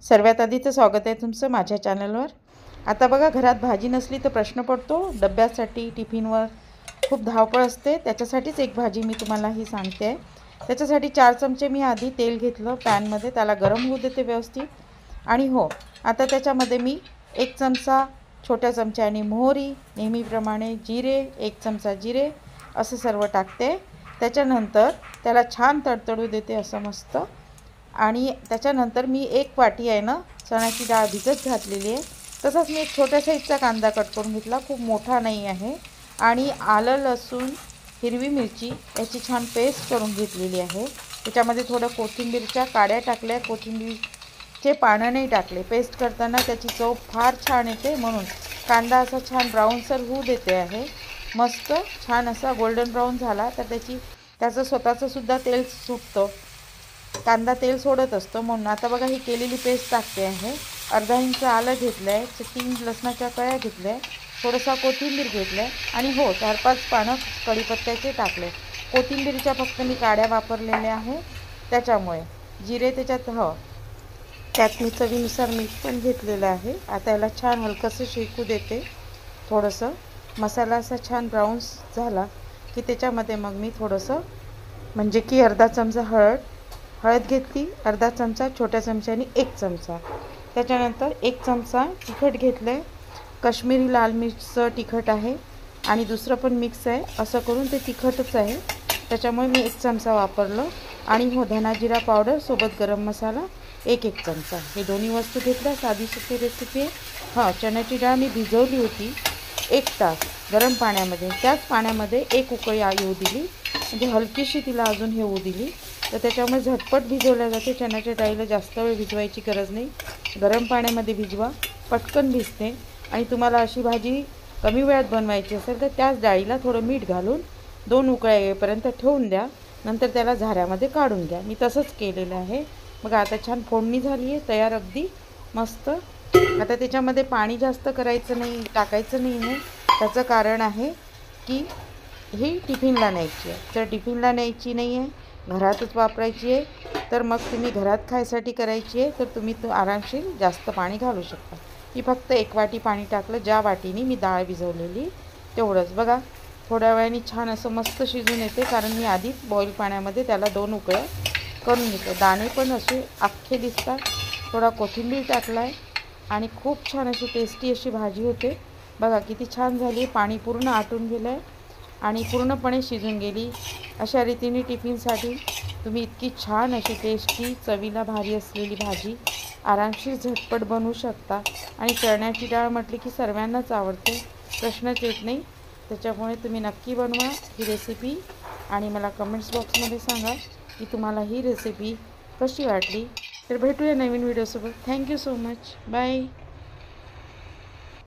सर्वात आधी तर स्वागत आहे तुमचं माझ्या चॅनलवर। आता बघा, घरात भाजी नसली तर प्रश्न पडतो। डब्यासाठी टिफिनवर खूप धावपळ असते, त्याच्यासाठीच एक भाजी मी तुम्हाला ही सांगते। त्याच्यासाठी 4 चमचे मी आधी तेल घेतलं पॅनमध्ये, त्याला गरम होऊ देते व्यवस्थित। आणि हो, आता त्याच्यामध्ये मी 1 चमचा छोट्या चमच्याने मोहरी, नेहमीप्रमाणे जिरे, 1 चमचा जिरे असं सर्व टाकते। त्याच्यानंतर त्याला छान तडतडू देते असं मस्त। आणि त्याच्यानंतर मी 1 वाटी आहे ना चण्याची डाळ भिजत घातलेली आहे। तसंच मी एक छोट्या साईजचा कांदा कट करून घेतला, खूप मोठा नाही आहे। आणि आलं, लसूण, हिरवी मिरची याची छान पेस्ट करून घेतलेली आहे। त्याच्यामध्ये थोडं कोथिंबीरच्या काड्या टाकल्या, कोथिंबीरचे पानं नाही टाकले। पेस्ट करताना त्याची चव फार छान येते, म्हणून कांदा असा छान ब्राऊनसर होऊ देते आहे। मस्त छान असा गोल्डन ब्राऊन झाला तर त्याचं स्वतःचं सुद्धा तेल सुटतं, कांदा तेल सोडत असतो। म्हणून आता बघा, ही केलेली पेस्ट टाकते आहे। अर्धा इंच आलं घेतलं आहे, 3 लसणाच्या कळ्या घेतल्या, थोडासा कोथिंबीर घेतलं आहे आणि हो 4-5 पानं कढीपत्त्याचे टाकले। कोथिंबीरच्या फक्त मी काड्या वापरलेल्या आहे त्याच्यामुळे। जिरे त्याच्यात त्यात मी चवीनुसार मीठ पण घेतलेलं आहे। आता याला छान हलकंसं शेकू देते। थोडंसं मसाला असा छान ब्राऊन झाला की त्याच्यामध्ये मग मी थोडंसं म्हणजे की अर्धा चमचा हळद घेतली, अर्धा चमचा छोट्या चमच्याने 1 चमचा, त्याच्यानंतर 1 चमचा तिखट घेतलं आहे। काश्मीरी लाल मिरचचं तिखट आहे आणि दुसरं पण मिक्स आहे, असं करून ते तिखटच आहे त्याच्यामुळे मी 1 चमचा वापरलं। आणि हो, धना जिरा पावडर सोबत गरम मसाला 1 चमचा, हे दोन्ही वस्तू घेतल्या। साधी सोपी रेसिपी आहे। चण्याची डाळ मी भिजवली होती 1 तास गरम पाण्यामध्ये, त्याच पाण्यामध्ये 1 उकळी येऊ दिली, म्हणजे हलकीशी तिला अजून हे होऊ दिली, तर त्याच्यामुळे झटपट भिजवल्या जाते। चण्याच्या डाळीला जास्त वेळ भिजवायची गरज नाही, गरम पाण्यामध्ये भिजवा, पटकन भिजते। आणि तुम्हाला अशी भाजी कमी वेळात बनवायची असेल तर त्याच डाळीला थोडं मीठ घालून 2 उकळ्या येईपर्यंत ठेवून द्या, नंतर त्याला झाऱ्यामध्ये काढून घ्या। मी तसंच केलेलं आहे। मग आता छान फोडणी झाली आहे तयार अगदी मस्त। आता त्याच्यामध्ये पाणी जास्त टाकायचं नाही आहे। त्याचं कारण आहे की ही टिफिनला न्यायची आहे, तर टिफिनला न्यायची नाही आहे, घरातच वापरायची आहे, तर मग तुम्ही घरात खायसाठी करायची आहे तर तुम्ही आरामशीर जास्त पाणी घालू शकता। मी फक्त 1 वाटी पाणी टाकलं, ज्या वाटीने मी डाळ भिजवलेली तेवढंच। बघा, थोड्या वेळाने छान असं मस्त शिजून येते, कारण मी आधीच बॉईल पाण्यामध्ये त्याला 2 उकळ्या करून घेते। दाणे पण असे अख्खे दिसतात, थोडा कोथिंबीर टाकला आहे आणि खूप छान अशी टेस्टी अशी भाजी होते। बघा किती छान झाली, पाणी पूर्ण आटून गेलं आहे आणि पूर्णपणे शिजून गेली। अशा रीतीने टिफिनसाठी तुम्ही इतकी छान अशी टेस्टी चवीला भारी असलेली भाजी आरामशीर झटपट बनवू शकता। आणि चण्याची डाळ म्हटली की सर्वांनाच आवडते, प्रश्नच येत नाही। त्याच्यामुळे तुम्ही नक्की बनवा ही रेसिपी आणि मला कमेंट्स बॉक्समध्ये सांगा की तुम्हाला ही रेसिपी कशी वाटली। तर भेटूया नवीन व्हिडिओसोबत। Thank you so much, bye.